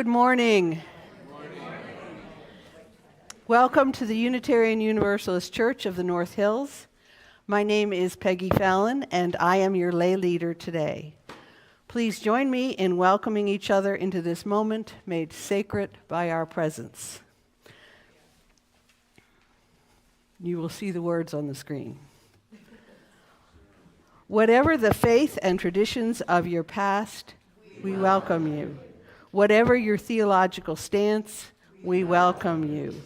Good morning. Welcome to the Unitarian Universalist Church of the North Hills. My name is Peggy Fallon, and I am your lay leader today. Please join me in welcoming each other into this moment made sacred by our presence. You will see the words on the screen. Whatever the faith and traditions of your past, we welcome you. Whatever your theological stance, we welcome you.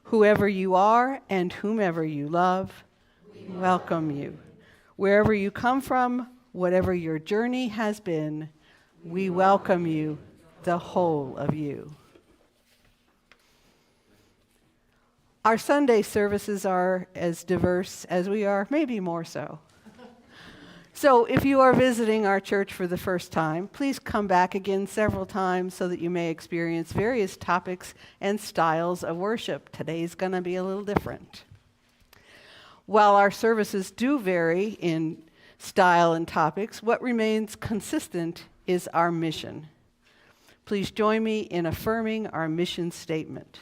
Whoever you are and whomever you love, we welcome you. Wherever you come from, whatever your journey has been, we welcome you, the whole of you. Our Sunday services are as diverse as we are, maybe more so. So if you are visiting our church for the first time, please come back again several times so that you may experience various topics and styles of worship. Today's going to be a little different. While our services do vary in style and topics, what remains consistent is our mission. Please join me in affirming our mission statement.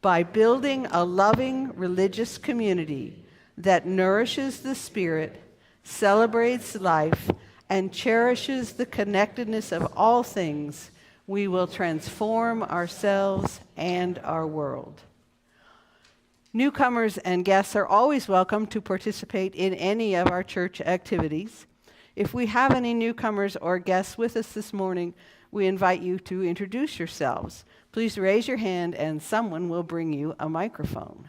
By building a loving religious community that nourishes the spirit, celebrates life, and cherishes the connectedness of all things, we will transform ourselves and our world. Newcomers and guests are always welcome to participate in any of our church activities. If we have any newcomers or guests with us this morning, we invite you to introduce yourselves. Please raise your hand and someone will bring you a microphone.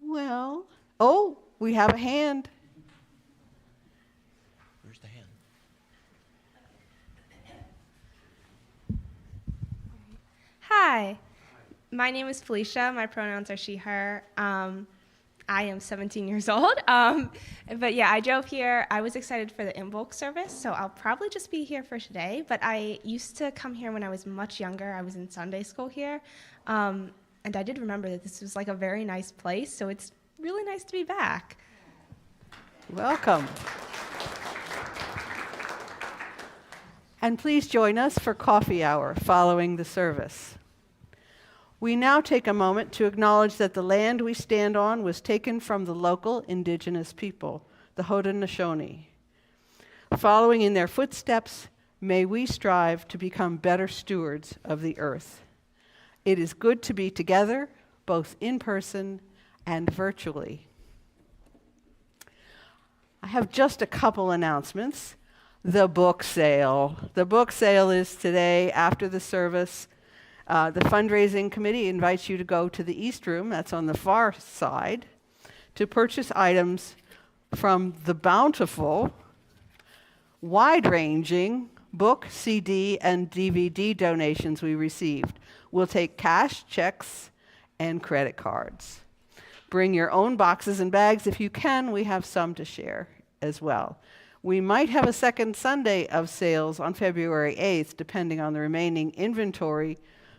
Well, we have a hand. Where's the hand? Hi, my name is Felicia. My pronouns are she, her. I am 17 years old. But yeah, I drove here. I was excited for the Imbolc service, so I'll probably just be here for today. But I used to come here when I was much younger. I was in Sunday school here. And I did remember that this was like a very nice place, so it's really nice to be back. Welcome. And please join us for coffee hour following the service. We now take a moment to acknowledge that the land we stand on was taken from the local indigenous people, the Haudenosaunee. Following in their footsteps, may we strive to become better stewards of the earth. It is good to be together, both in person and virtually. I have just a couple announcements. The book sale. The book sale is today after the service. The fundraising committee invites you to go to the East Room, that's on the far side, to purchase items from the bountiful, wide-ranging book, CD, and DVD donations we received. We'll take cash, checks, and credit cards. Bring your own boxes and bags if you can. We have some to share as well. We might have a second Sunday of sales on February 8th, depending on the remaining inventory,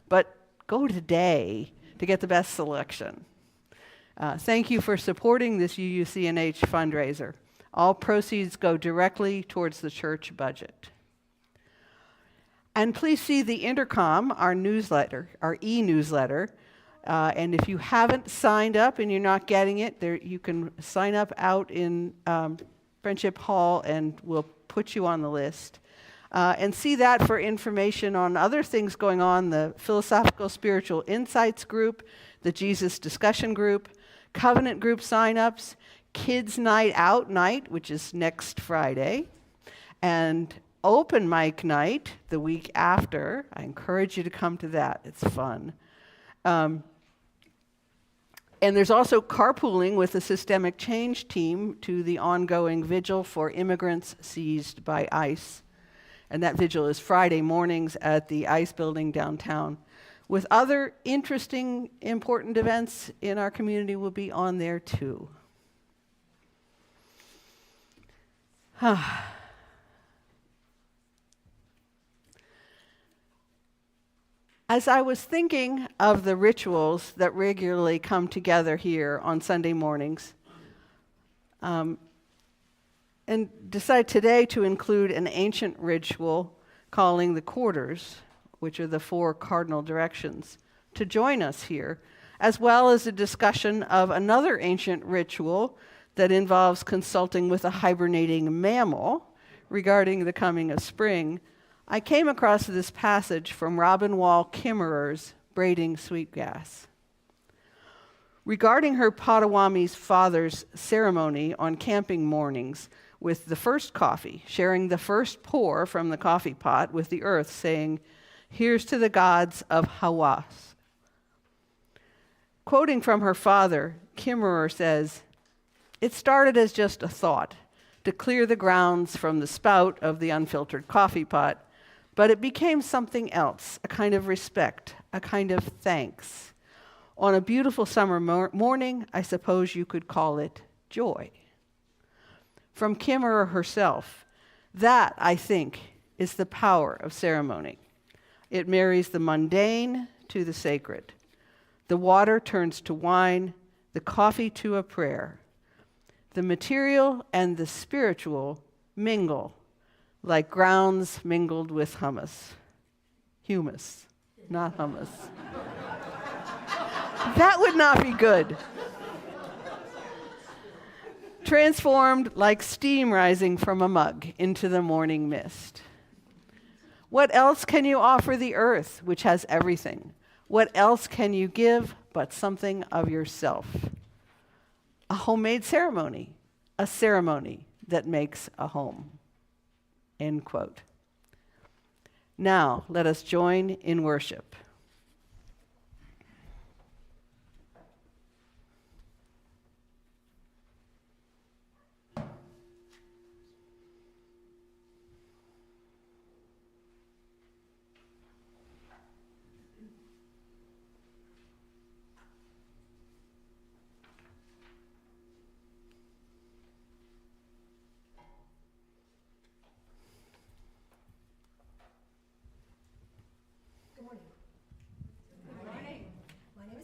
but go today to get the best selection. Thank you for supporting this UUCNH fundraiser. All proceeds go directly towards the church budget. And please see the Intercom, our newsletter, our e-newsletter. And if you haven't signed up and you're not getting it, you can sign up out in Friendship Hall and we'll put you on the list. And see that for information on other things going on, the Philosophical Spiritual Insights group, the Jesus Discussion group, Covenant group sign-ups, Kids Night Out night, which is next Friday, and Open mic night the week after. I encourage you to come to that. It's fun. And there's also carpooling with the Systemic Change team to the ongoing vigil for immigrants seized by ICE. And that vigil is Friday mornings at the ICE building downtown. With other interesting, important events in our community will be on there too. As I was thinking of the rituals that regularly come together here on Sunday mornings, and decide today to include an ancient ritual calling the quarters, which are the 4 cardinal directions, to join us here, as well as a discussion of another ancient ritual that involves consulting with a hibernating mammal regarding the coming of spring. I came across this passage from Robin Wall Kimmerer's Braiding Sweetgrass. Regarding her Potawatomi's father's ceremony on camping mornings with the first coffee, sharing the first pour from the coffee pot with the earth, saying, "Here's to the gods of Hawass." Quoting from her father, Kimmerer says, "It started as just a thought to clear the grounds from the spout of the unfiltered coffee pot, but it became something else, a kind of respect, a kind of thanks. On a beautiful summer morning, I suppose you could call it joy." From Kimmerer herself, that, I think, is the power of ceremony. It marries the mundane to the sacred. The water turns to wine, the coffee to a prayer. The material and the spiritual mingle like grounds mingled with humus. Humus, not hummus. That would not be good. Transformed like steam rising from a mug into the morning mist. What else can you offer the earth, which has everything? What else can you give but something of yourself? A homemade ceremony, a ceremony that makes a home. End quote. Now, let us join in worship.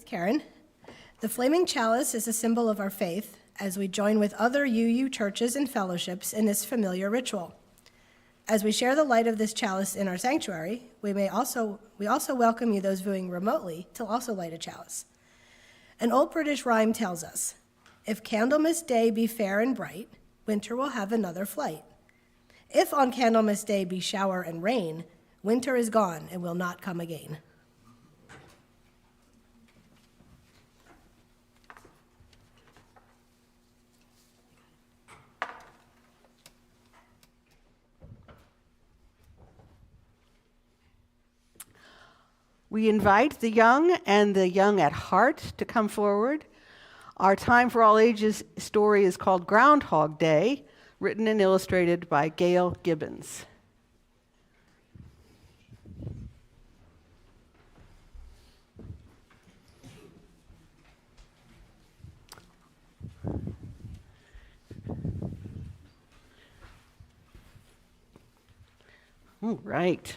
Karen. The flaming chalice is a symbol of our faith as we join with other UU churches and fellowships in this familiar ritual. As we share the light of this chalice in our sanctuary, we also welcome you, those viewing remotely, to also light a chalice. An old British rhyme tells us, "If Candlemas Day be fair and bright, winter will have another flight. If on Candlemas Day be shower and rain, winter is gone and will not come again." We invite the young and the young at heart to come forward. Our Time for All Ages story is called Groundhog Day, written and illustrated by Gail Gibbons. All right.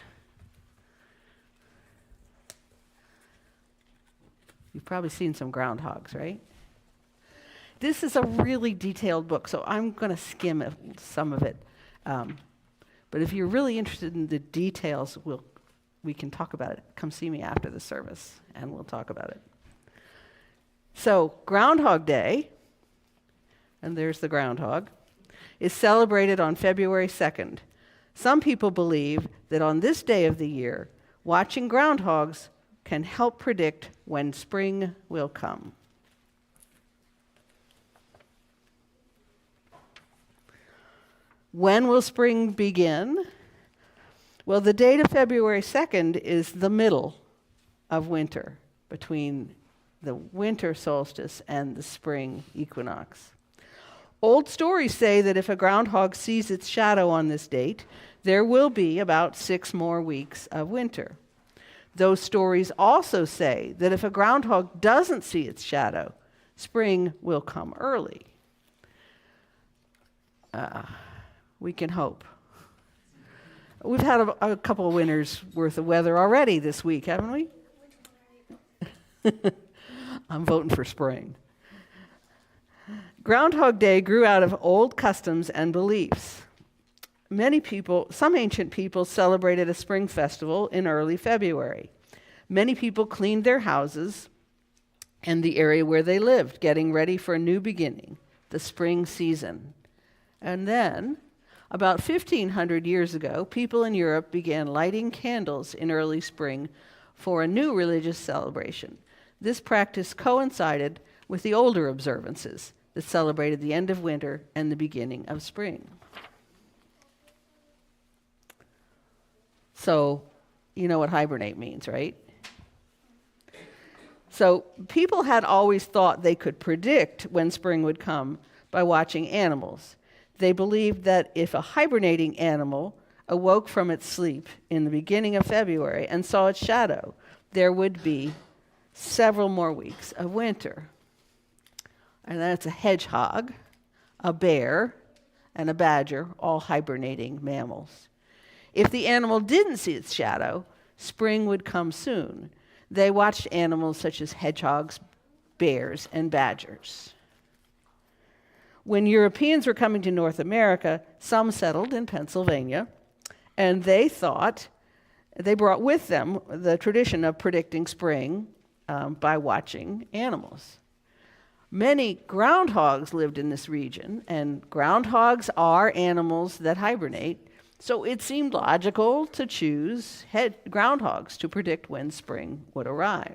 You've probably seen some groundhogs, right? This is a really detailed book, so I'm going to skim some of it. But if you're really interested in the details, we can talk about it. Come see me after the service, and we'll talk about it. So, Groundhog Day, and there's the groundhog, is celebrated on February 2nd. Some people believe that on this day of the year, watching groundhogs can help predict when spring will come. When will spring begin? Well, the date of February 2nd is the middle of winter, between the winter solstice and the spring equinox. Old stories say that if a groundhog sees its shadow on this date, there will be about 6 more weeks of winter. Those stories also say that if a groundhog doesn't see its shadow, spring will come early. We can hope. We've had a couple of winters worth of weather already this week, haven't we? I'm voting for spring. Groundhog Day grew out of old customs and beliefs. Some ancient people celebrated a spring festival in early February. Many people cleaned their houses and the area where they lived, getting ready for a new beginning, the spring season. And then, about 1,500 years ago, people in Europe began lighting candles in early spring for a new religious celebration. This practice coincided with the older observances that celebrated the end of winter and the beginning of spring. So, you know what hibernate means, right? So, people had always thought they could predict when spring would come by watching animals. They believed that if a hibernating animal awoke from its sleep in the beginning of February and saw its shadow, there would be several more weeks of winter. And that's a hedgehog, a bear, and a badger, all hibernating mammals. If the animal didn't see its shadow, spring would come soon. They watched animals such as hedgehogs, bears, and badgers. When Europeans were coming to North America, some settled in Pennsylvania, and they brought with them the tradition of predicting spring by watching animals. Many groundhogs lived in this region, and groundhogs are animals that hibernate, so it seemed logical to choose groundhogs to predict when spring would arrive.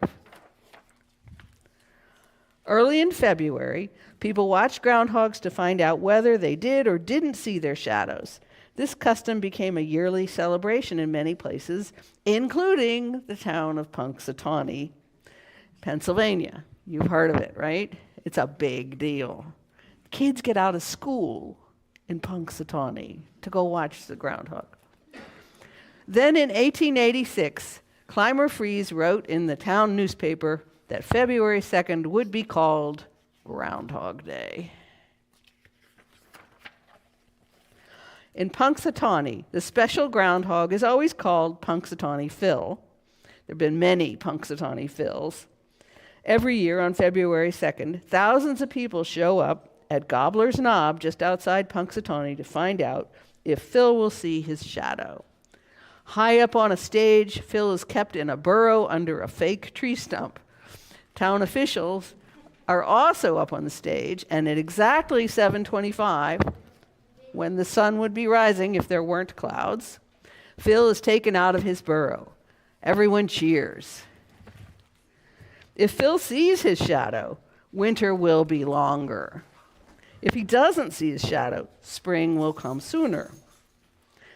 Early in February, people watched groundhogs to find out whether they did or didn't see their shadows. This custom became a yearly celebration in many places, including the town of Punxsutawney, Pennsylvania. You've heard of it, right? It's a big deal. Kids get out of school in Punxsutawney to go watch the groundhog. Then in 1886, Clymer Fries wrote in the town newspaper that February 2nd would be called Groundhog Day. In Punxsutawney, the special groundhog is always called Punxsutawney Phil. There have been many Punxsutawney Phils. Every year on February 2nd, thousands of people show up at Gobbler's Knob just outside Punxsutawney to find out if Phil will see his shadow. High up on a stage, Phil is kept in a burrow under a fake tree stump. Town officials are also up on the stage, and at exactly 7:25, when the sun would be rising if there weren't clouds, Phil is taken out of his burrow. Everyone cheers. If Phil sees his shadow, winter will be longer. If he doesn't see his shadow, spring will come sooner.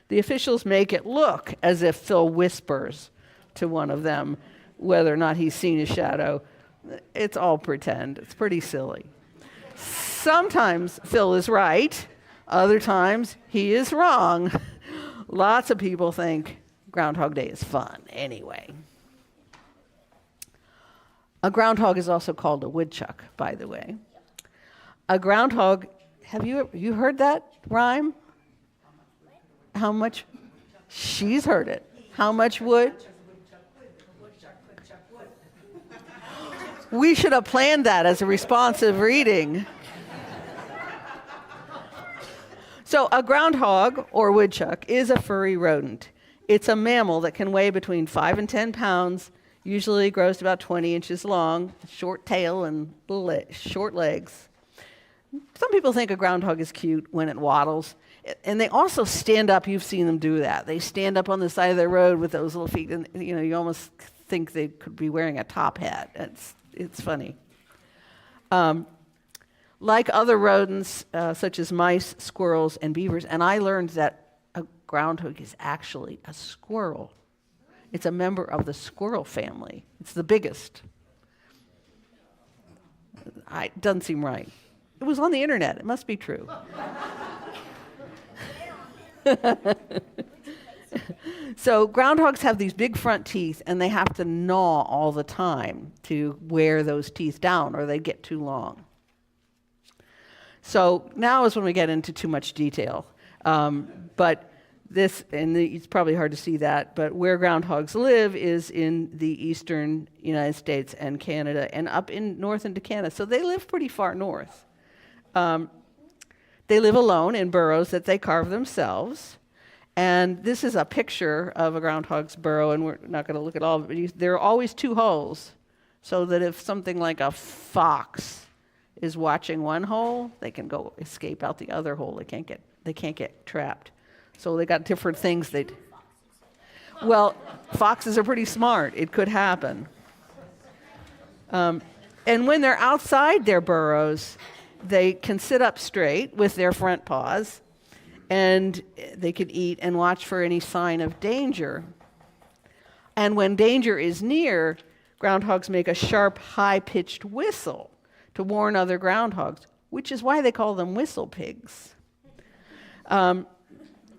The officials make it look as if Phil whispers to one of them whether or not he's seen his shadow. It's all pretend. It's pretty silly. Sometimes Phil is right. Other times he is wrong. Lots of people think Groundhog Day is fun anyway. A groundhog is also called a woodchuck, by the way. A groundhog, have you heard that rhyme? How much? She's heard it. How much wood? We should have planned that as a responsive reading. So a groundhog, or woodchuck, is a furry rodent. It's a mammal that can weigh between 5 and 10 pounds, usually grows to about 20 inches long, short tail and short legs. Some people think a groundhog is cute when it waddles. And they also stand up. You've seen them do that. They stand up on the side of the road with those little feet, and you almost think they could be wearing a top hat. It's funny. Like other rodents, such as mice, squirrels, and beavers, and I learned that a groundhog is actually a squirrel. It's a member of the squirrel family. It's the biggest. It doesn't seem right. It was on the internet. It must be true. So groundhogs have these big front teeth, and they have to gnaw all the time to wear those teeth down, or they get too long. So now is when we get into too much detail. But this, and it's probably hard to see that, but where groundhogs live is in the eastern United States and Canada, and up in north into Canada. So they live pretty far north. They live alone in burrows that they carve themselves. And this is a picture of a groundhog's burrow, and we're not going to look at all of it, but there are always two holes, so that if something like a fox is watching one hole, they can go escape out the other hole. They can't get trapped. So they got different things. Well, foxes are pretty smart. It could happen. And when they're outside their burrows, they can sit up straight with their front paws, and they can eat and watch for any sign of danger. And when danger is near, groundhogs make a sharp, high-pitched whistle to warn other groundhogs, which is why they call them whistle pigs.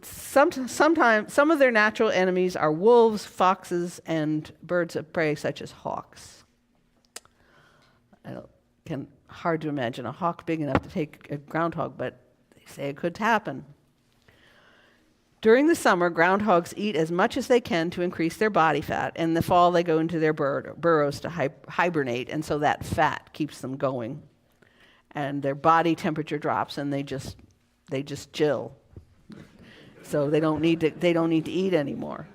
Sometimes some of their natural enemies are wolves, foxes, and birds of prey, such as hawks. Hard to imagine a hawk big enough to take a groundhog, but they say it could happen. During the summer, groundhogs eat as much as they can to increase their body fat. In the fall, they go into their burrows to hibernate, and so that fat keeps them going. And their body temperature drops, and they just chill. So they don't need to eat anymore.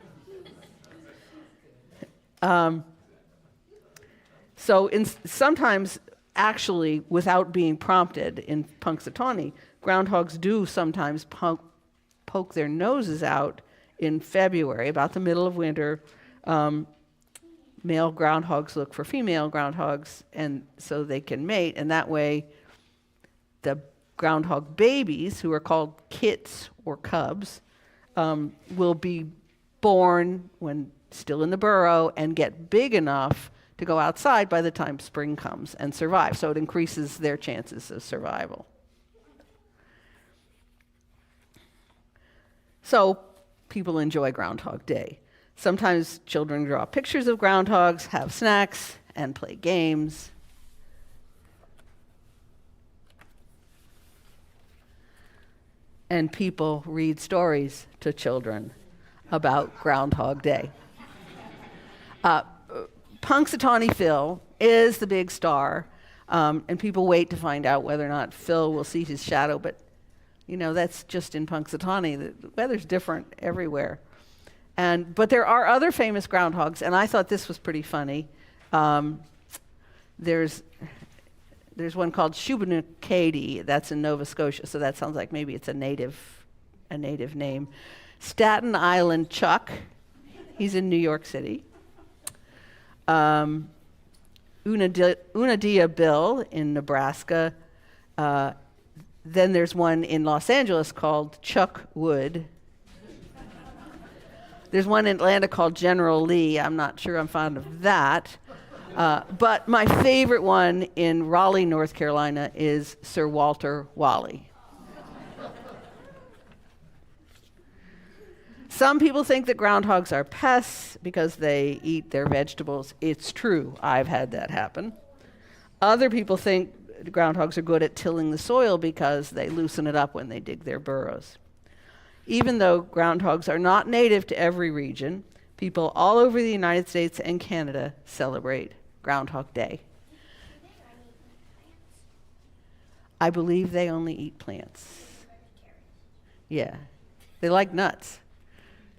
Sometimes, actually, without being prompted in Punxsutawney, groundhogs do sometimes poke their noses out in February, about the middle of winter. Male groundhogs look for female groundhogs, and so they can mate, and that way the groundhog babies, who are called kits or cubs, will be born when still in the burrow and get big enough to go outside by the time spring comes and survive. So it increases their chances of survival. So people enjoy Groundhog Day. Sometimes children draw pictures of groundhogs, have snacks, and play games. And people read stories to children about Groundhog Day. Punxsutawney Phil is the big star, and people wait to find out whether or not Phil will see his shadow, but that's just in Punxsutawney. The weather's different everywhere. But there are other famous groundhogs, and I thought this was pretty funny. There's one called Shubenacadie, that's in Nova Scotia, so that sounds like maybe it's a native name. Staten Island Chuck, he's in New York City. Unadilla Bill in Nebraska. Then there's one in Los Angeles called Chuck Wood. There's one in Atlanta called General Lee. I'm not sure I'm fond of that. But my favorite one in Raleigh, North Carolina is Sir Walter Wally. Some people think that groundhogs are pests because they eat their vegetables. It's true. I've had that happen. Other people think groundhogs are good at tilling the soil because they loosen it up when they dig their burrows. Even though groundhogs are not native to every region, people all over the United States and Canada celebrate Groundhog Day. I believe they only eat plants. Yeah. They like nuts,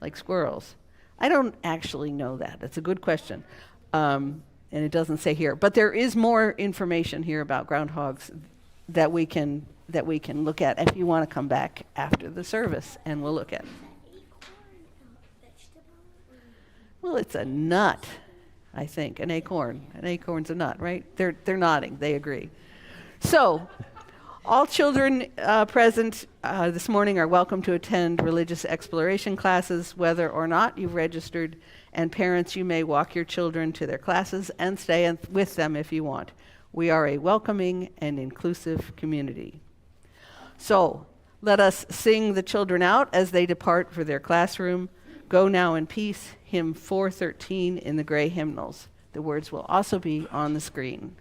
like squirrels. I don't actually know that. That's a good question. And it doesn't say here. But there is more information here about groundhogs that we can look at if you want to come back after the service, and we'll look at it. Well, it's a nut, I think, an acorn. An acorn's a nut, right? They're nodding. They agree. So, all children present this morning are welcome to attend religious exploration classes, whether or not you've registered. And parents, you may walk your children to their classes and stay with them if you want. We are a welcoming and inclusive community. So, let us sing the children out as they depart for their classroom. Go Now in Peace, hymn 413 in the gray hymnals. The words will also be on the screen.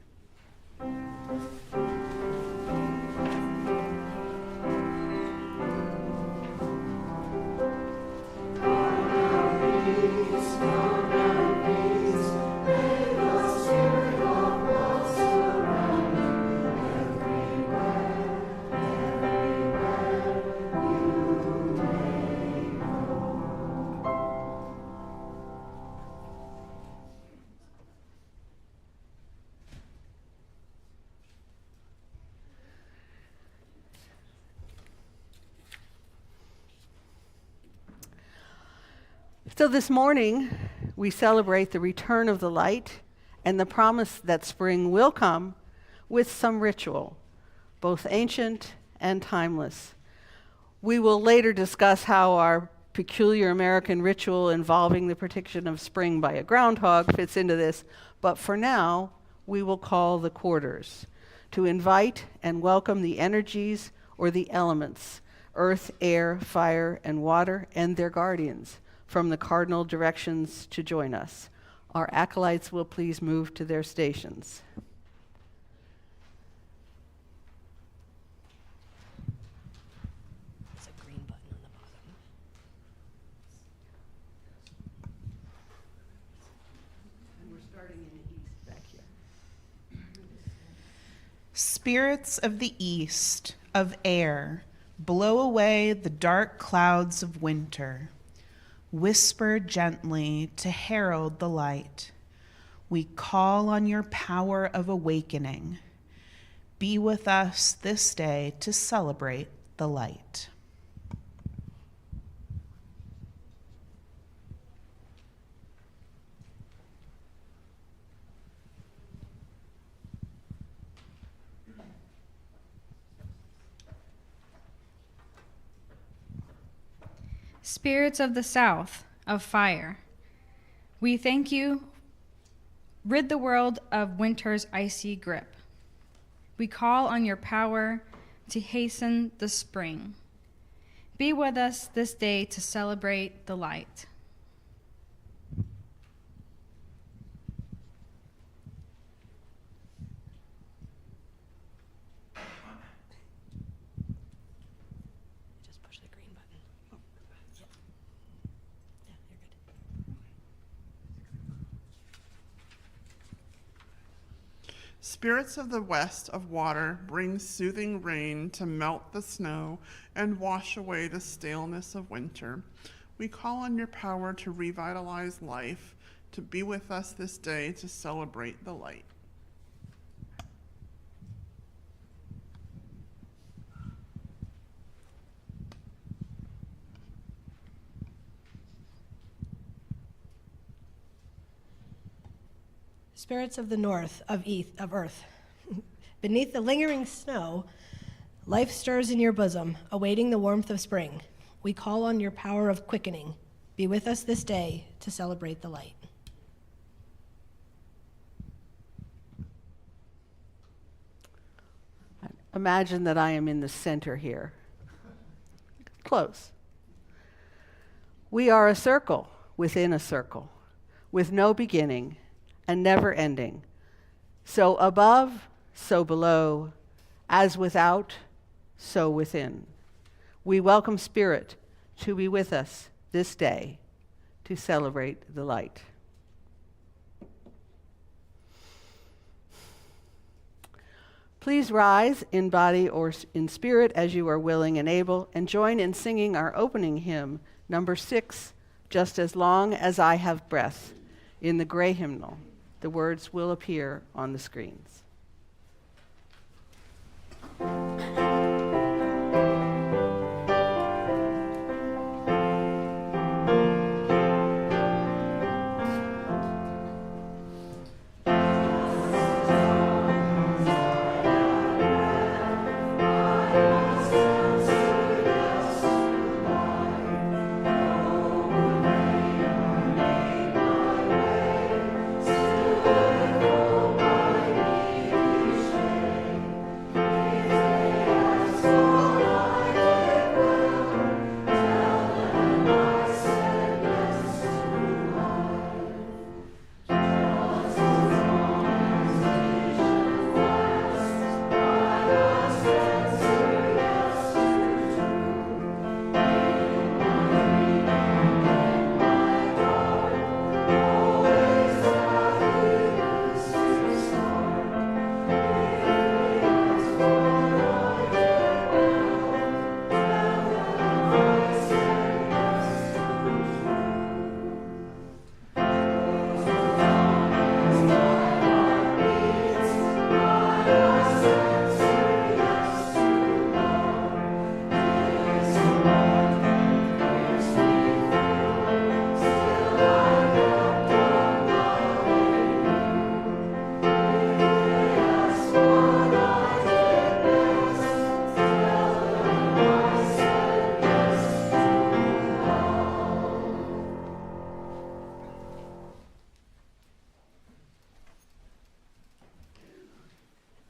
So this morning, we celebrate the return of the light and the promise that spring will come with some ritual, both ancient and timeless. We will later discuss how our peculiar American ritual involving the prediction of spring by a groundhog fits into this, but for now, we will call the quarters to invite and welcome the energies or the elements, earth, air, fire, and water, and their guardians from the cardinal directions to join us. Our acolytes will please move to their stations. There's a green button on the bottom. And we're starting in the east back here. Spirits of the east, of air, blow away the dark clouds of winter. Whisper gently to herald the light. We call on your power of awakening. Be with us this day to celebrate the light. Spirits of the south, of fire, we thank you. Rid the world of winter's icy grip. We call on your power to hasten the spring. Be with us this day to celebrate the light. Just push the green button. Yeah. Yeah, you're good. Spirits of the west of water, bring soothing rain to melt the snow and wash away the staleness of winter. We call on your power to revitalize life, to be with us this day to celebrate the light. Spirits of the north, of earth. Beneath the lingering snow, life stirs in your bosom, awaiting the warmth of spring. We call on your power of quickening. Be with us this day to celebrate the light. Imagine that I am in the center here. Close. We are a circle within a circle, with no beginning and never ending. So above, so below, as without, so within. We welcome Spirit to be with us this day to celebrate the light. Please rise in body or in spirit as you are willing and able, and join in singing our opening hymn, number 6, Just as Long as I Have Breath, in the gray hymnal. The words will appear on the screens.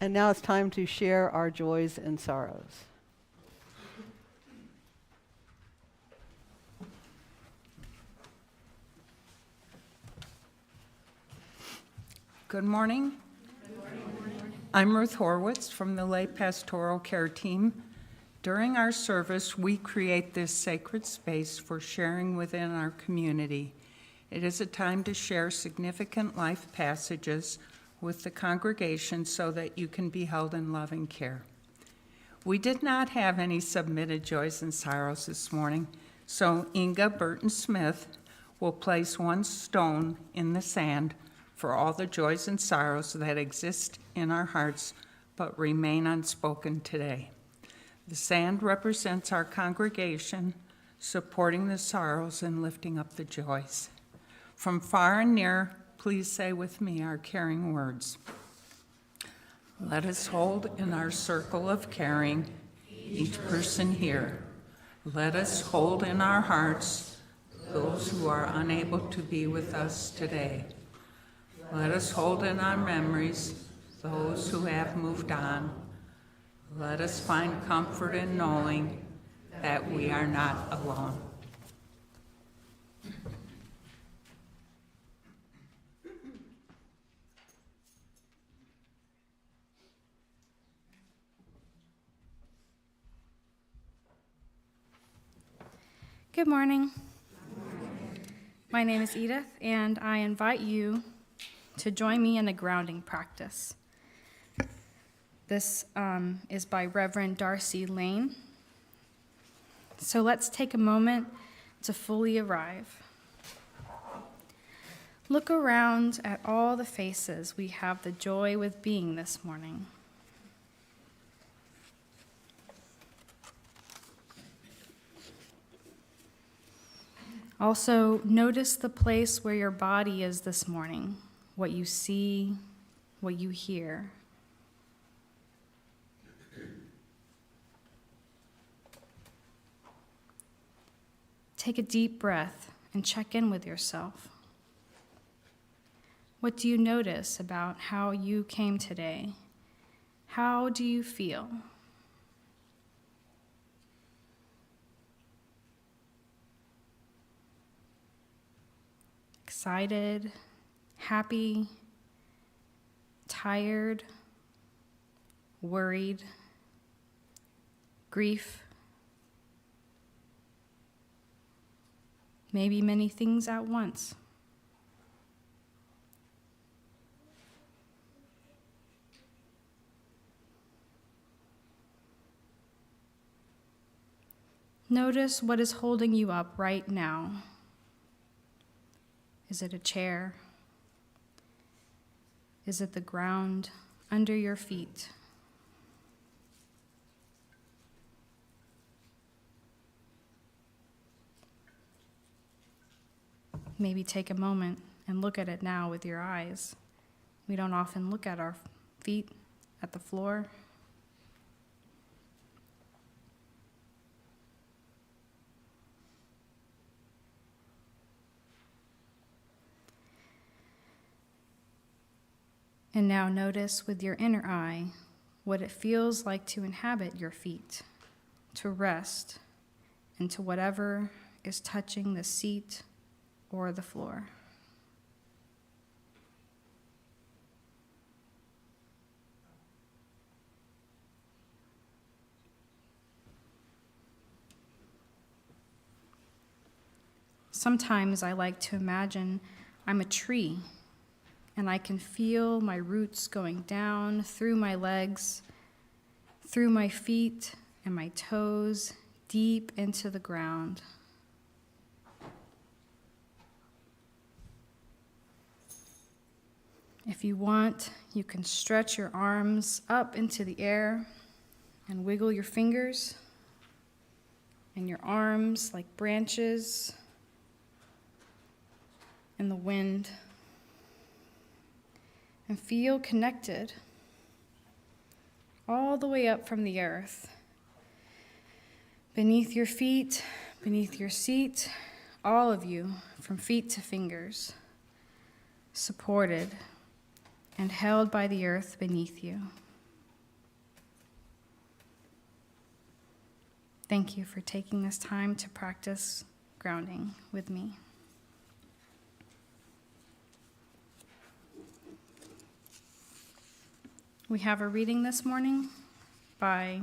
And now it's time to share our joys and sorrows. Good morning. I'm Ruth Horwitz from the Lay Pastoral Care Team. During our service, we create this sacred space for sharing within our community. It is a time to share significant life passages with the congregation so that you can be held in loving care. We did not have any submitted joys and sorrows this morning, so Inga Burton-Smith will place one stone in the sand for all the joys and sorrows that exist in our hearts but remain unspoken today. The sand represents our congregation, supporting the sorrows and lifting up the joys. From far and near, please say with me our caring words. Let us hold in our circle of caring each person here. Let us hold in our hearts those who are unable to be with us today. Let us hold in our memories those who have moved on. Let us find comfort in knowing that we are not alone. Good morning. My name is Edith, and I invite you to join me in a grounding practice. This is by Reverend Darcy Lane. So let's take a moment to fully arrive. Look around at all the faces we have the joy with being this morning. Also, notice the place where your body is this morning, what you see, what you hear. Take a deep breath and check in with yourself. What do you notice about how you came today? How do you feel? Excited, happy, tired, worried, grief, maybe many things at once. Notice what is holding you up right now. Is it a chair? Is it the ground under your feet? Maybe take a moment and look at it now with your eyes. We don't often look at our feet, at the floor. And now notice with your inner eye what it feels like to inhabit your feet, to rest into whatever is touching the seat or the floor. Sometimes I like to imagine I'm a tree, and I can feel my roots going down through my legs, through my feet and my toes, deep into the ground. If you want, you can stretch your arms up into the air and wiggle your fingers and your arms like branches in the wind. And feel connected all the way up from the earth. Beneath your feet, beneath your seat, all of you, from feet to fingers, supported and held by the earth beneath you. Thank you for taking this time to practice grounding with me. We have a reading this morning by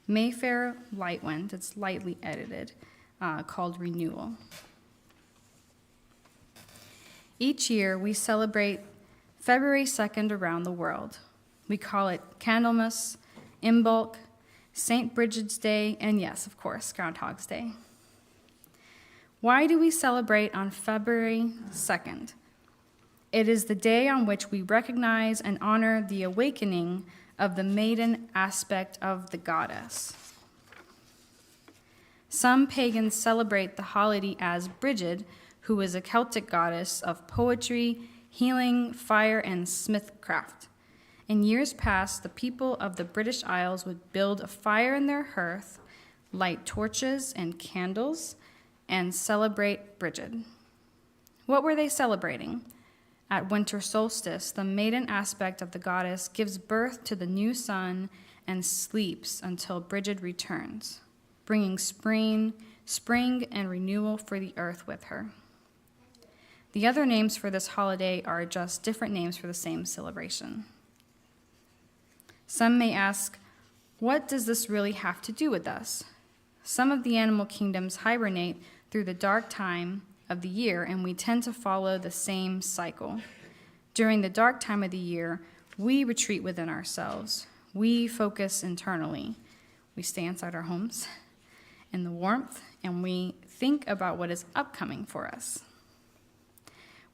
Mayfair Lightwind. It's lightly edited, called Renewal. Each year, we celebrate February 2nd around the world. We call it Candlemas, Imbolc, St. Bridget's Day, and yes, of course, Groundhogs Day. Why do we celebrate on February 2nd? It is the day on which we recognize and honor the awakening of the maiden aspect of the goddess. Some pagans celebrate the holiday as Bridget, who is a Celtic goddess of poetry, healing, fire, and smithcraft. In years past, the people of the British Isles would build a fire in their hearth, light torches and candles, and celebrate Bridget. What were they celebrating? At winter solstice, the maiden aspect of the goddess gives birth to the new sun and sleeps until Bridget returns, bringing spring and renewal for the earth with her. The other names for this holiday are just different names for the same celebration. Some may ask, what does this really have to do with us? Some of the animal kingdoms hibernate through the dark time of the year, and we tend to follow the same cycle. During the dark time of the year, we retreat within ourselves. We focus internally. We stay inside our homes in the warmth, and we think about what is upcoming for us.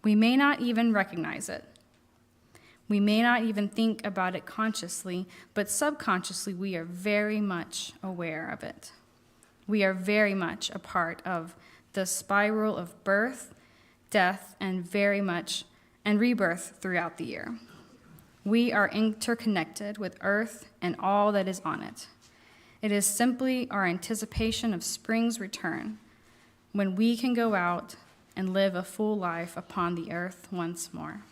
We may not even recognize it. We may not even think about it consciously, but subconsciously we are very much aware of it. We are very much a part of the spiral of birth, death, and rebirth throughout the year. We are interconnected with Earth and all that is on it. It is simply our anticipation of spring's return, when we can go out and live a full life upon the earth once more.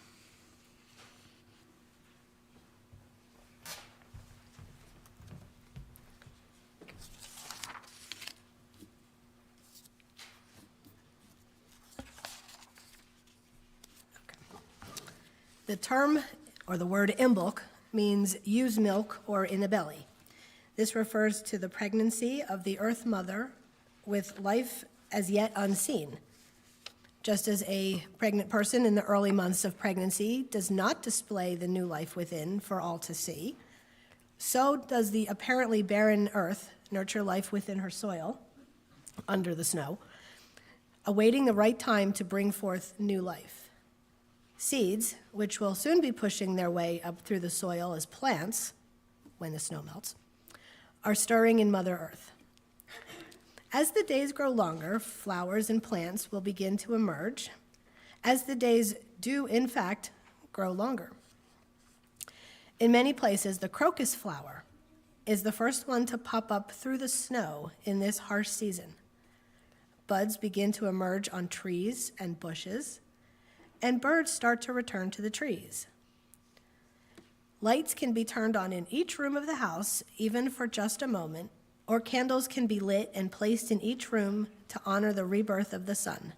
The term, or the word Imbolc, means use milk or in a belly. This refers to the pregnancy of the earth mother with life as yet unseen. Just as a pregnant person in the early months of pregnancy does not display the new life within for all to see, so does the apparently barren earth nurture life within her soil, under the snow, awaiting the right time to bring forth new life. Seeds, which will soon be pushing their way up through the soil as plants, when the snow melts, are stirring in Mother Earth. As the days grow longer, flowers and plants will begin to emerge, as the days do, in fact, grow longer. In many places, the crocus flower is the first one to pop up through the snow in this harsh season. Buds begin to emerge on trees and bushes, and birds start to return to the trees. Lights can be turned on in each room of the house, even for just a moment, or candles can be lit and placed in each room to honor the rebirth of the sun.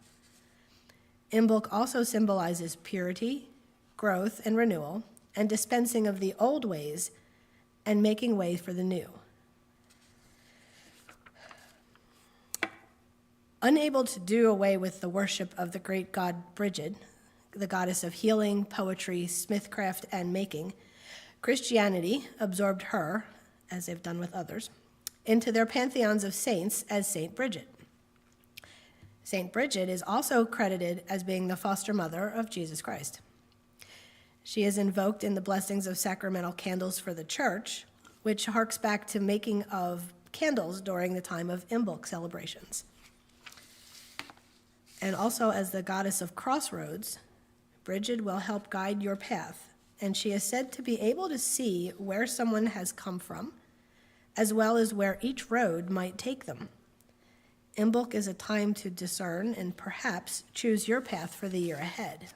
Imbolc also symbolizes purity, growth, and renewal, and dispensing of the old ways and making way for the new. Unable to do away with the worship of the great god Bridget, the goddess of healing, poetry, smithcraft, and making, Christianity absorbed her, as they've done with others, into their pantheons of saints as Saint Bridget. Saint Bridget is also credited as being the foster mother of Jesus Christ. She is invoked in the blessings of sacramental candles for the church, which harks back to making of candles during the time of Imbolc celebrations. And also as the goddess of crossroads, Bridget will help guide your path, and she is said to be able to see where someone has come from, as well as where each road might take them. Imbolc is a time to discern and perhaps choose your path for the year ahead.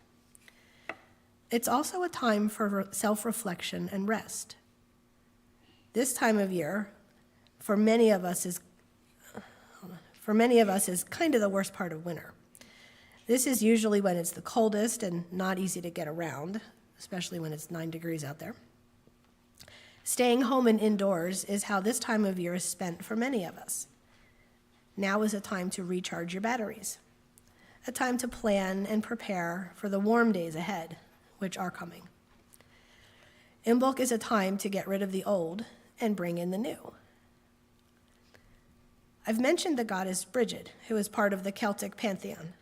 It's also a time for self-reflection and rest. This time of year, for many of us, is for many of us, is kind of the worst part of winter. This is usually when it's the coldest and not easy to get around, especially when it's 9 degrees out there. Staying home and indoors is how this time of year is spent for many of us. Now is a time to recharge your batteries, a time to plan and prepare for the warm days ahead, which are coming. Imbolc is a time to get rid of the old and bring in the new. I've mentioned the goddess Brigid, who is part of the Celtic pantheon.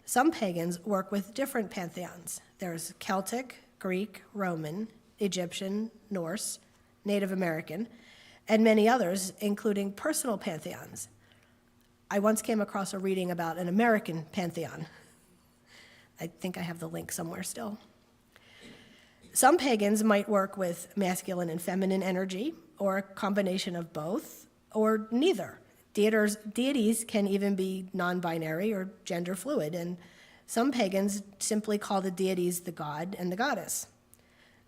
Some pagans work with different pantheons. There's Celtic, Greek, Roman, Egyptian, Norse, Native American, and many others, including personal pantheons. I once came across a reading about an American pantheon. I think I have the link somewhere still. Some pagans might work with masculine and feminine energy, or a combination of both, or neither. Deities can even be non-binary or gender fluid, and some pagans simply call the deities the god and the goddess.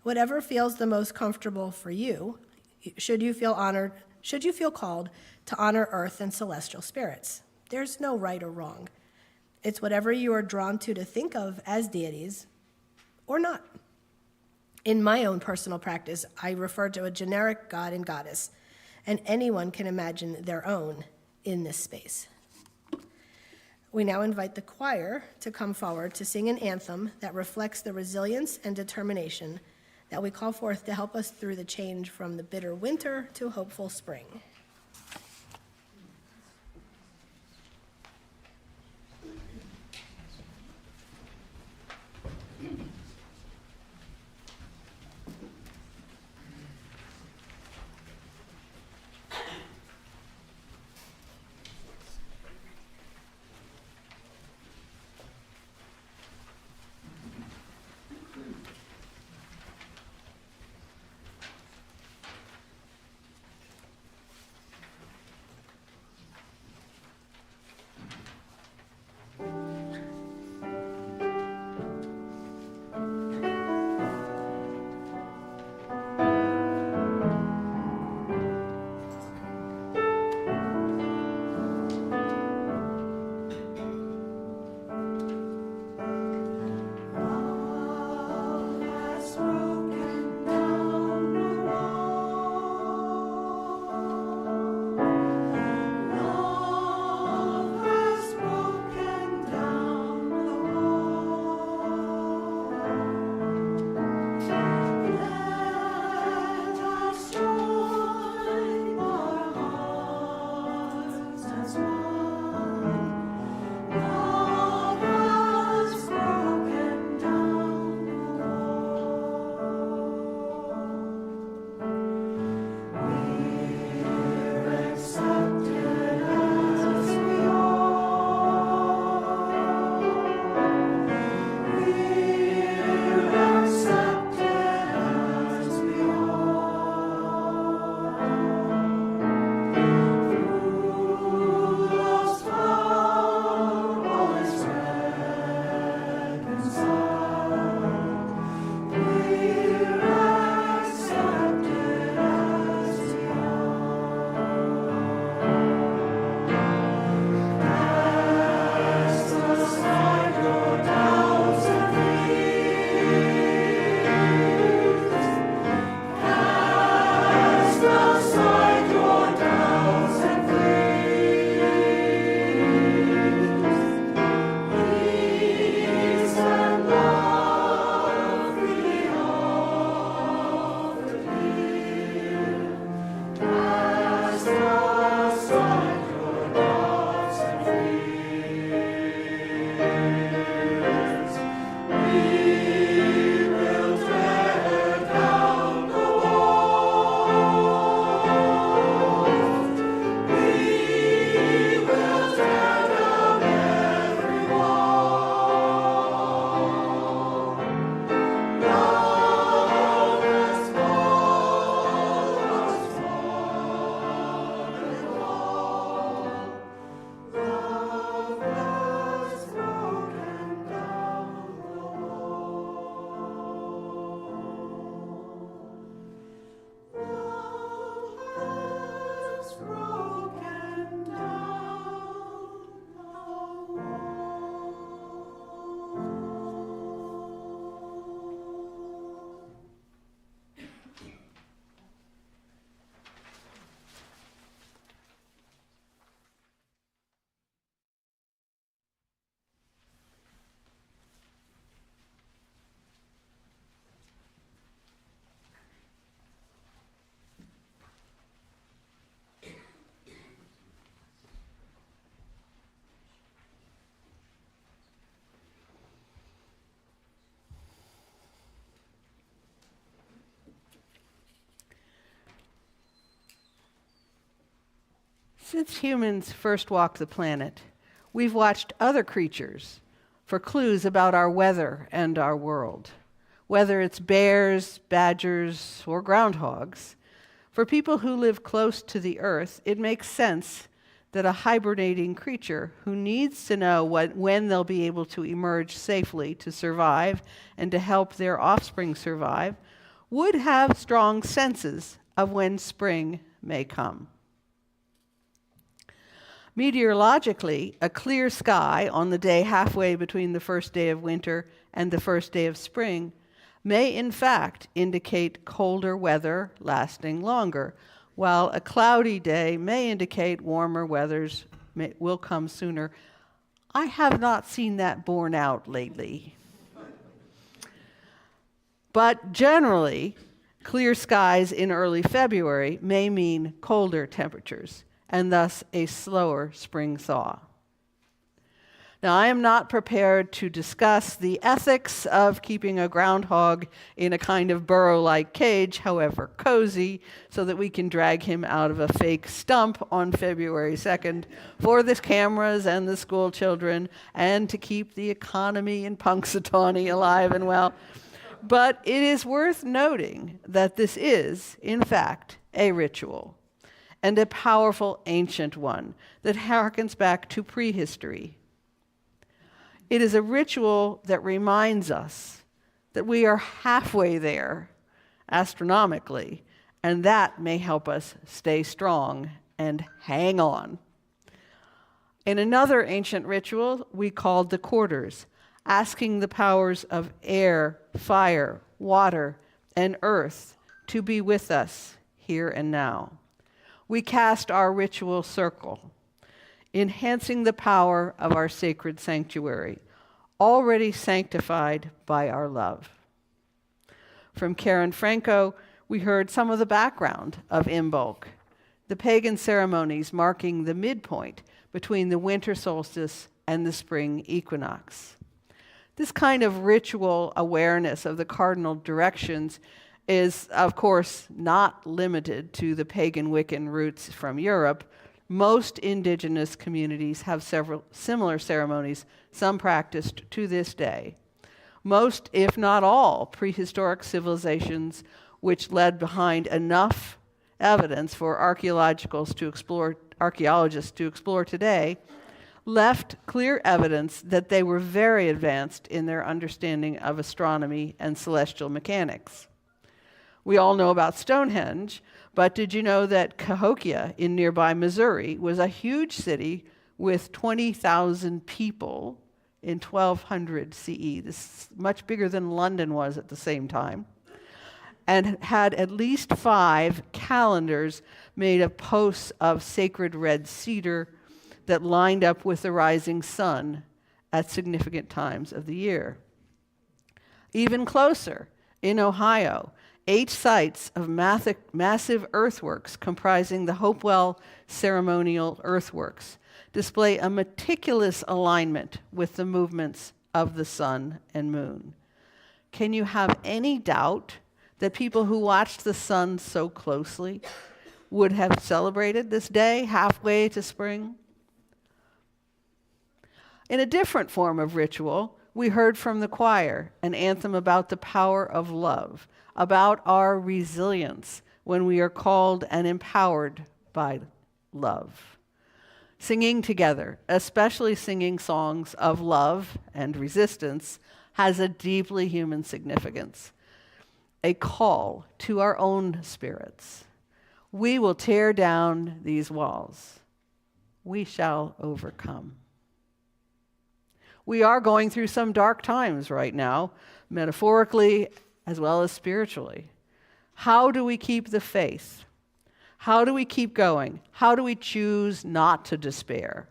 Whatever feels the most comfortable for you, should you feel called to honor earth and celestial spirits. There's no right or wrong. It's whatever you are drawn to think of as deities or not. In my own personal practice, I refer to a generic god and goddess, and anyone can imagine their own in this space. We now invite the choir to come forward to sing an anthem that reflects the resilience and determination that we call forth to help us through the change from the bitter winter to hopeful spring. Since humans first walked the planet, we've watched other creatures for clues about our weather and our world. Whether it's bears, badgers, or groundhogs, for people who live close to the earth, it makes sense that a hibernating creature who needs to know when they'll be able to emerge safely to survive and to help their offspring survive would have strong senses of when spring may come. Meteorologically, a clear sky on the day halfway between the first day of winter and the first day of spring may in fact indicate colder weather lasting longer, while a cloudy day may indicate warmer weathers will come sooner. I have not seen that borne out lately. But generally, clear skies in early February may mean colder temperatures, and thus a slower spring thaw. Now, I am not prepared to discuss the ethics of keeping a groundhog in a kind of burrow-like cage, however cozy, so that we can drag him out of a fake stump on February 2nd for the cameras and the school children, and to keep the economy in Punxsutawney alive and well. But it is worth noting that this is, in fact, a ritual, and a powerful ancient one that harkens back to prehistory. It is a ritual that reminds us that we are halfway there, astronomically, and that may help us stay strong and hang on. In another ancient ritual we called the quarters, asking the powers of air, fire, water, and earth to be with us here and now. We cast our ritual circle, enhancing the power of our sacred sanctuary, already sanctified by our love. From Karen Franco, we heard some of the background of Imbolc, the pagan ceremonies marking the midpoint between the winter solstice and the spring equinox. This kind of ritual awareness of the cardinal directions is, of course, not limited to the pagan Wiccan roots from Europe. Most indigenous communities have several similar ceremonies, some practiced to this day. Most, if not all, prehistoric civilizations which led behind enough evidence for archaeologists to explore today left clear evidence that they were very advanced in their understanding of astronomy and celestial mechanics. We all know about Stonehenge, but did you know that Cahokia in nearby Missouri was a huge city with 20,000 people in 1200 CE? This is much bigger than London was at the same time, and had at least 5 calendars made of posts of sacred red cedar that lined up with the rising sun at significant times of the year. Even closer, in Ohio, 8 sites of massive earthworks comprising the Hopewell ceremonial earthworks display a meticulous alignment with the movements of the sun and moon. Can you have any doubt that people who watched the sun so closely would have celebrated this day halfway to spring? In a different form of ritual, we heard from the choir an anthem about the power of love, about our resilience when we are called and empowered by love. Singing together, especially singing songs of love and resistance, has a deeply human significance, a call to our own spirits. We will tear down these walls. We shall overcome. We are going through some dark times right now, metaphorically as well as spiritually. How do we keep the faith? How do we keep going? How do we choose not to despair?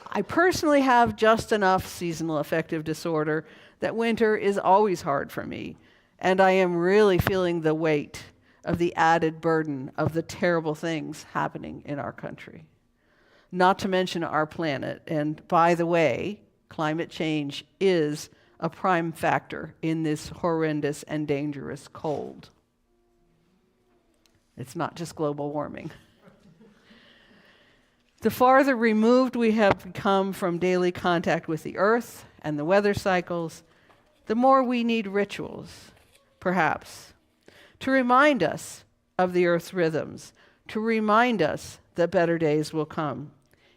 I personally have just enough seasonal affective disorder that winter is always hard for me, and I am really feeling the weight of the added burden of the terrible things happening in our country. Not to mention our planet, and by the way, climate change is a prime factor in this horrendous and dangerous cold. It's not just global warming. The farther removed we have become from daily contact with the earth and the weather cycles, the more we need rituals, perhaps, to remind us of the earth's rhythms, to remind us that better days will come.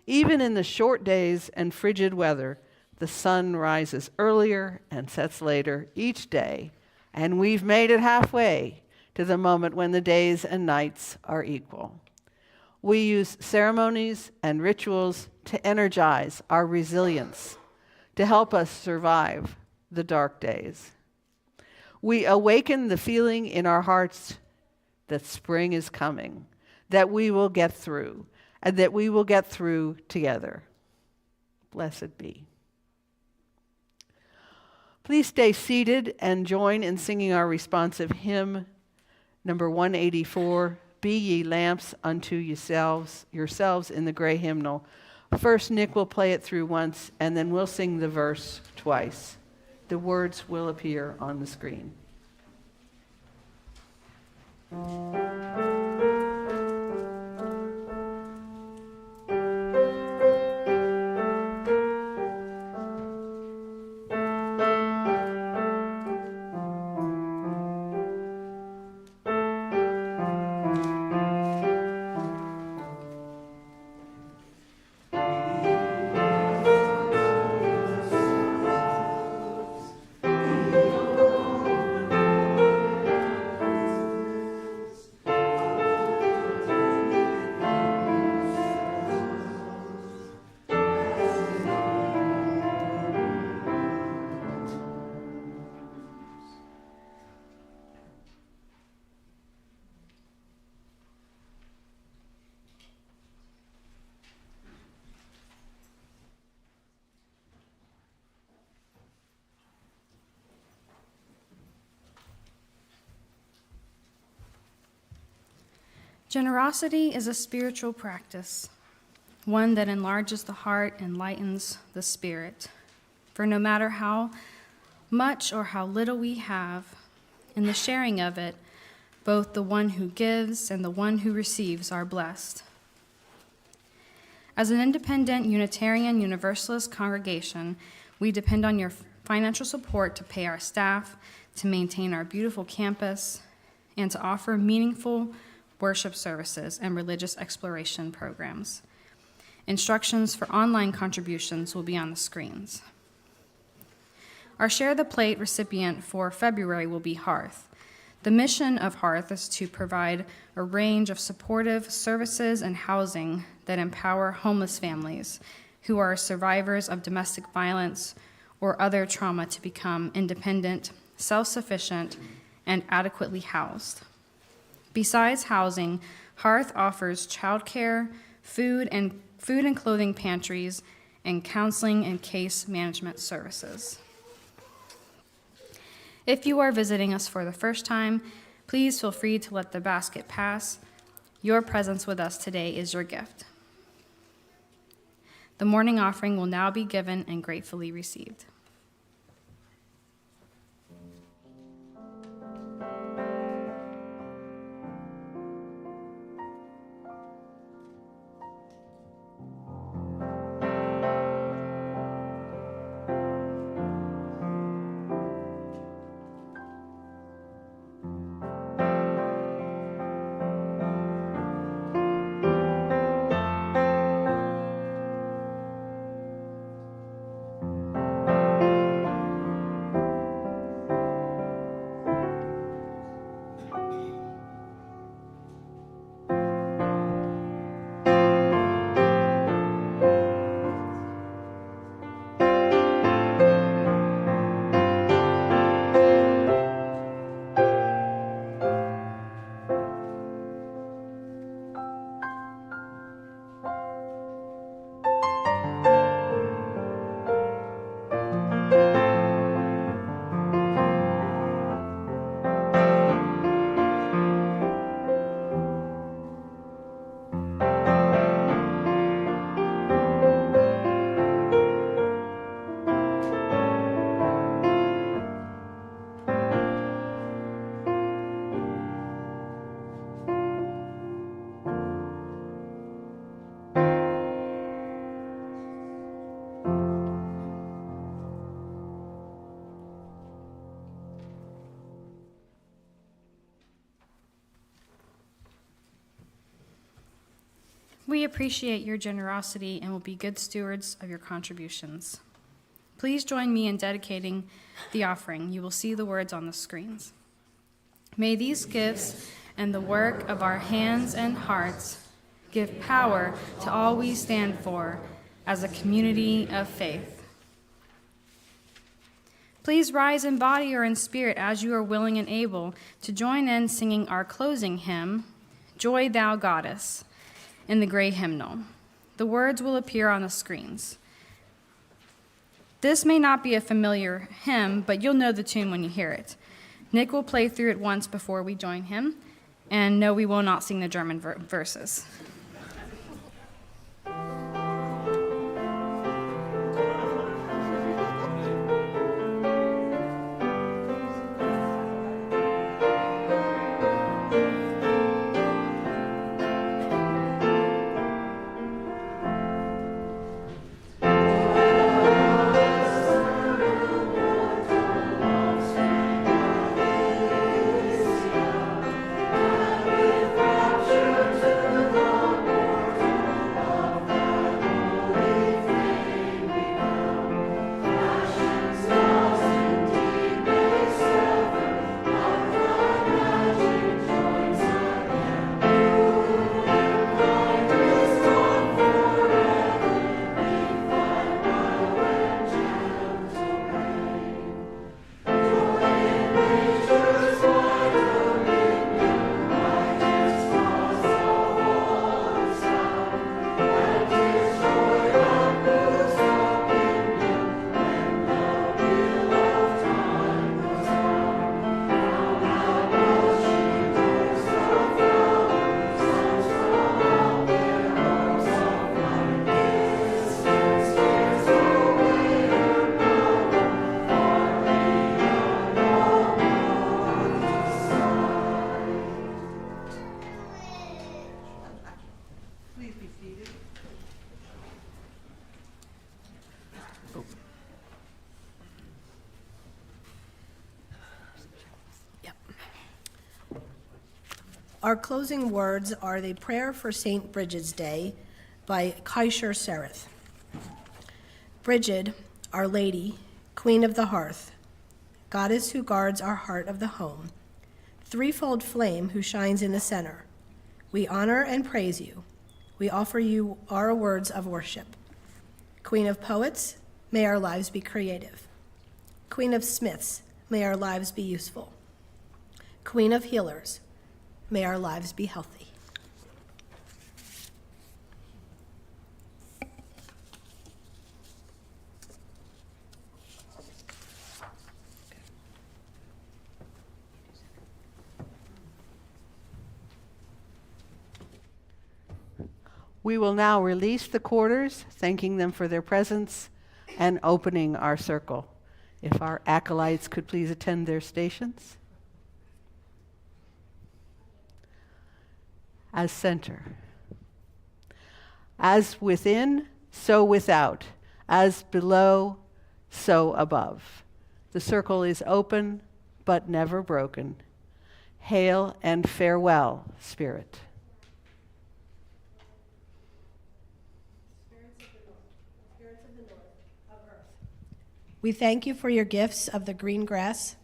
Even in the short days and frigid weather, the sun rises earlier and sets later each day, and we've made it halfway to the moment when the days and nights are equal. We use ceremonies and rituals to energize our resilience, to help us survive the dark days. We awaken the feeling in our hearts that spring is coming, that we will get through, and that we will get through together. Blessed be. Please stay seated and join in singing our responsive hymn, number 184, Be Ye Lamps Unto Yourselves in the gray hymnal. First, Nick will play it through once, and then we'll sing the verse twice. The words will appear on the screen. Generosity is a spiritual practice, one that enlarges the heart and lightens the spirit. For no matter how much or how little we have, in the sharing of it, both the one who gives and the one who receives are blessed. As an independent Unitarian Universalist congregation, we depend on your financial support to pay our staff, to maintain our beautiful campus, and to offer meaningful worship services and religious exploration programs. Instructions for online contributions will be on the screens. Our Share the Plate recipient for February will be Hearth. The mission of Hearth is to provide a range of supportive services and housing that empower homeless families who are survivors of domestic violence or other trauma to become independent, self-sufficient, and adequately housed. Besides housing, Hearth offers childcare, food and clothing pantries, and counseling and case management services. If you are visiting us for the first time, please feel free to let the basket pass. Your presence with us today is your gift. The morning offering will now be given and gratefully received. We appreciate your generosity and will be good stewards of your contributions. Please join me in dedicating the offering. You will see the words on the screens. May these gifts and the work of our hands and hearts give power to all we stand for as a community of faith. Please rise in body or in spirit as you are willing and able to join in singing our closing hymn, Joy Thou Goddess, in the gray hymnal. The words will appear on the screens. This may not be a familiar hymn, but you'll know the tune when you hear it. Nick will play through it once before we join him, and no, we will not sing the German verses. Our closing words are the Prayer for St. Bridget's Day by Kaiser Sereth. Bridget, Our Lady, Queen of the Hearth, Goddess who guards our heart of the home, threefold flame who shines in the center, we honor and praise you. We offer you our words of worship. Queen of poets, may our lives be creative. Queen of smiths, may our lives be useful. Queen of healers, may our lives be healthy. We will now release the quarters, thanking them for their presence and opening our circle. If our acolytes could please attend their stations. As center. As within, so without. As below, so above. The circle is open, but never broken. Hail and farewell, Spirit. We thank you for your gifts of the green grass,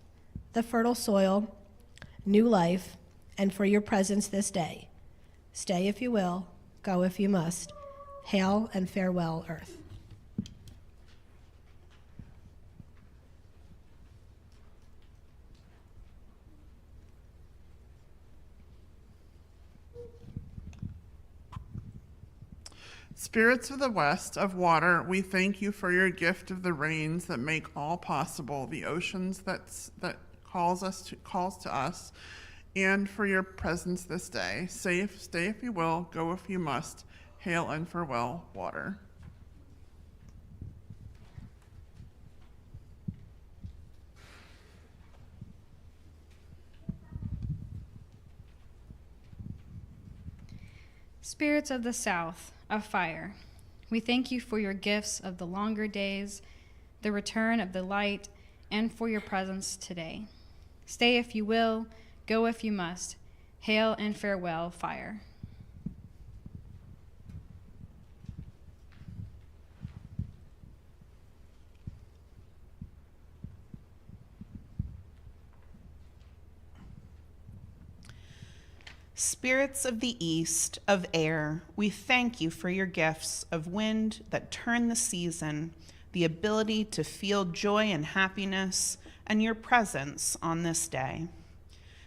the fertile soil, new life, and for your presence this day. Stay if you will, go if you must. Hail and farewell, earth. Spirits of the west, of water, we thank you for your gift of the rains that make all possible, the oceans that calls to us, and for your presence this day. Stay if you will, go if you must. Hail and farewell, water. Spirits of the south, of fire, we thank you for your gifts of the longer days, the return of the light, and for your presence today. Stay if you will, go if you must. Hail and farewell, fire. Spirits of the east, of air, we thank you for your gifts of wind that turn the season, the ability to feel joy and happiness, and your presence on this day.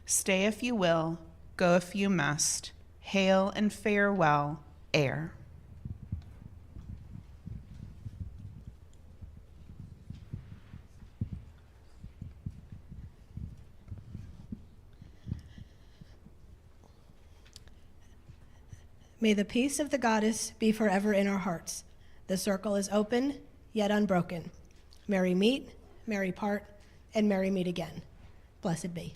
Stay if you will, go if you must. Hail and farewell, air. May the peace of the goddess be forever in our hearts. The circle is open, yet unbroken. Merry meet, merry part, and merry meet again. Blessed be.